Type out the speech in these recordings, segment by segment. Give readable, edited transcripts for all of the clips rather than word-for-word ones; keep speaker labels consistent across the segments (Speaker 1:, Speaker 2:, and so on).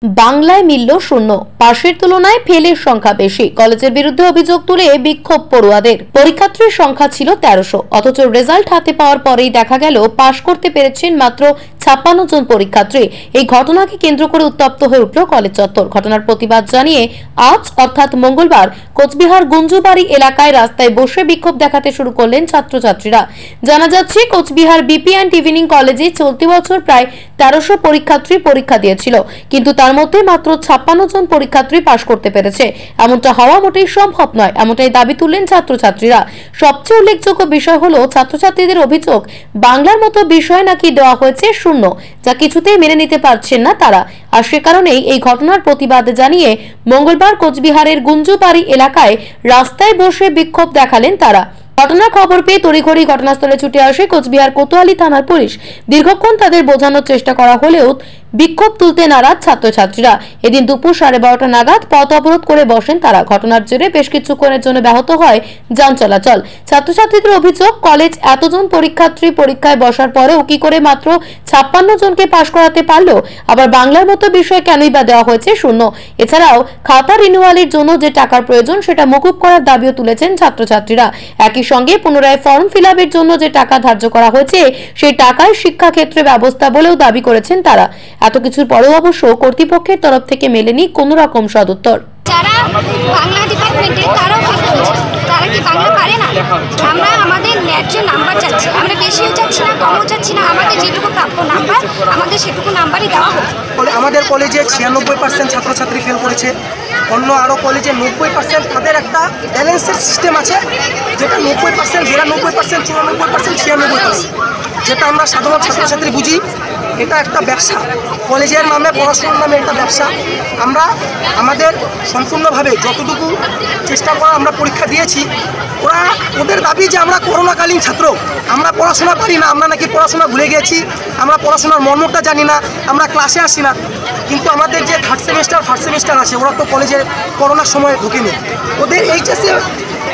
Speaker 1: বাংলায় মিলল শূন্য, পাশের তুলনায় ফেলের সংখ্যা বেশি। কলেজের বিরুদ্ধে অভিযোগ তুলে বিক্ষোভ পড়ুয়াদের। পরীক্ষার্থীর সংখ্যা ছিল 1300, অথচ রেজাল্ট হাতে পাওয়ার পরেই দেখা গেল পাশ করতে পেরেছেন মাত্র 56 জন পরীক্ষার্থী। এই ঘটনাকে কেন্দ্র করে উত্তপ্ত হয়ে উঠল কলেজ চত্বর। ঘটনার প্রতিবাদ জানিয়ে আজ অর্থাৎ মঙ্গলবার কোচবিহার গুঞ্জুবাড়ি এলাকায় রাস্তায় বসে বিক্ষোভ দেখাতে শুরু করলেন ছাত্রছাত্রীরা। জানা যাচ্ছে, কোচবিহার বিপি অ্যান্ড ইভিনিং কলেজে চলতি বছর প্রায় 1300 পরীক্ষার্থী পরীক্ষা দিয়েছিল, কিন্তু তার মধ্যে মাত্র 56 জন পরীক্ষার্থী পাশ করতে পেরেছে। এমনটা হওয়া মোটেই সম্ভব নয়, এমনটাই দাবি তুললেন ছাত্রছাত্রীরা। সবচেয়ে উল্লেখযোগ্য বিষয় হলো, ছাত্রছাত্রীদের অভিযোগ, বাংলার মতো বিষয় নাকি দেওয়া হয়েছে শূন্য, যা কিছুতেই মেনে নিতে পারছেন না তারা। আর সে কারণেই এই ঘটনার প্রতিবাদ জানিয়ে মঙ্গলবার কোচবিহারের গুঞ্জুবাড়ি এলাকায় রাস্তায় বসে বিক্ষোভ দেখালেন তারা। ঘটনার খবর পেয়ে তড়িঘড়ি ঘটনাস্থলে ছুটে আসে কোচবিহার কোতোয়ালি থানার পুলিশ। দীর্ঘক্ষণ তাদের বোঝানোর চেষ্টা করা হলেও বিক্ষোভ তুলতে নারাজ ছাত্রছাত্রীরা। এদিন দুপুর 12:30 নাগাদ পথ অবরোধ করে বসেন তারা। ঘটনার জেরে বেশ কিছুক্ষণের জন্য ব্যাহত হয় যান চলাচল। ছাত্রছাত্রীদের অভিযোগ, কলেজ এতজন পরীক্ষার্থী পরীক্ষায় বসার পরেও কি করে মাত্র 56 জনকে পাশ করাতে পারলো? আবার বাংলার মতো বিষয় কেনই বা দেওয়া হয়েছে শূন্য? এছাড়াও খাতা রিনিউয়ালের জন্য যে টাকার প্রয়োজন সেটা মকুব করার দাবিও তুলেছেন ছাত্রছাত্রীরা। একই সঙ্গে পুনরায় ফর্ম ফিল আপের জন্য যে টাকা ধার্য করা হয়েছে সেই টাকায় শিক্ষাক্ষেত্রে ব্যবস্থা বলেও দাবি করেছেন তারা। এত কিছুর পরেও অবশ্য কর্তৃপক্ষের তরফ থেকে মেলেনি কোনো রকম সদুত্তর।
Speaker 2: যারা বাংলা ডিপার্টমেন্টের তারাও ঠিক বলছে, তারা কি বাংলা পারে না? আমরা আমাদের ন্যায্য নাম্বার চাচ্ছি, আমরা বেশিও চাচ্ছি না, কমও চাচ্ছি না। আমাদের যেটুকু প্রাপ্য নাম্বার, আমাদের সেটুকু নাম্বারই দেওয়া হোক।
Speaker 3: আমাদের কলেজে 96% ছাত্রছাত্রী ফেল করেছে। অন্য আরও কলেজে 90%। তাদের একটা ব্যালেন্সের সিস্টেম আছে, যেটা 90%, 92%, 94%, 96%, যেটা আমরা সাধারণ ছাত্রছাত্রী বুঝি। এটা একটা ব্যবসা, কলেজের নামে, পড়াশোনার নামে একটা ব্যবসা। আমরা আমাদের সম্পূর্ণভাবে যতটুকু চেষ্টা করা আমরা পরীক্ষা দিয়েছি। ওদের দাবি যে আমরা করোনাকালীন ছাত্র, আমরা পড়াশোনা পারি না, আমরা নাকি পড়াশোনা ভুলে গেছি, আমরা পড়াশোনার মর্মটা জানি না, আমরা ক্লাসে আসি না। কিন্তু আমাদের যে থার্ড সেমিস্টার, ফার্স্ট সেমিস্টার আছে, ওরা তো কলেজে করোনার সময় ঢুকেনি। ওদের এইচএসে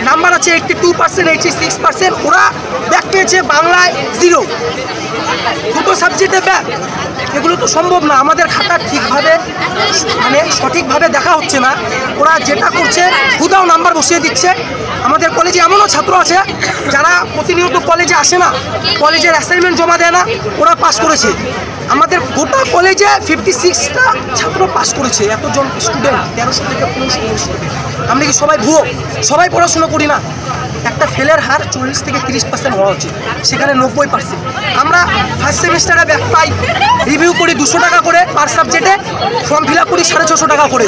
Speaker 3: নাম্বার আছে 82%, 86%। ওরা ব্যাক পেয়েছে বাংলায় 0, দুটো সাবজেক্টে ব্যাক। এগুলো তো সম্ভব না। আমাদের খাতা ঠিকভাবে সঠিকভাবে দেখা হচ্ছে না। ওরা যেটা করছে হুদাও নাম্বার বসিয়ে দিচ্ছে। আমাদের কলেজে এমনও ছাত্র আছে যারা প্রতিনিয়ত কলেজে আসে না, কলেজের অ্যাসাইনমেন্ট জমা দেয় না, ওরা পাস করেছে। আমাদের গোটা কলেজে 56টা ছাত্র পাস করেছে। এতজন স্টুডেন্ট, 1300 থেকে 1500 স্টুডেন্ট। আমরা কি সবাই ভুয়ো? সবাই পড়াশুনো করি না? একটা ফেলের হার 40 থেকে 30% হওয়া উচিত, সেখানে 90%। আমরা ফার্স্ট সেমিস্টারে ব্যাক পাই, রিভিউ করি 200 টাকা করে পার সাবজেক্টে, ফর্ম ফিল আপ করি 650 টাকা করে।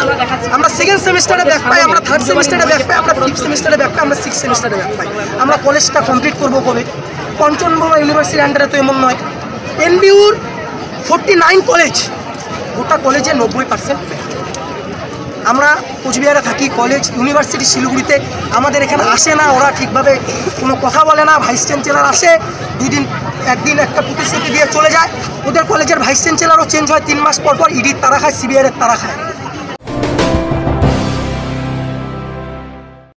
Speaker 3: আমরা সেকেন্ড সেমিস্টারে ব্যাক পাই, আমরা থার্ড সেমিস্টারে ব্যাক পাই, আমরা ফিফথ সেমিস্টারে ব্যাক পাই, আমরা সিক্স সেমিস্টারে ব্যাক পাই। আমরা কলেজটা কমপ্লিট করবো কবে? পঞ্চমবঙ্গ ইউনিভার্সিটির আন্ডারে তো এমন নয়। এনবিউর 49 কলেজ, গোটা কলেজে 90%। আমরা কোচবিহারে থাকি, কলেজ ইউনিভার্সিটি শিলিগুড়িতে। আমাদের এখানে আসে না, ওরা ঠিকভাবে কোনো কথা বলে না। ভাইস চ্যান্সেলার আসে, একদিন একটা প্রতিশ্রুতি দিয়ে চলে যায়। ওদের কলেজের ভাইস চ্যান্সেলারও চেঞ্জ হয় 3 মাস পর পর। ইডির তারা খায়, সিবিআইয়ের তারা খায়।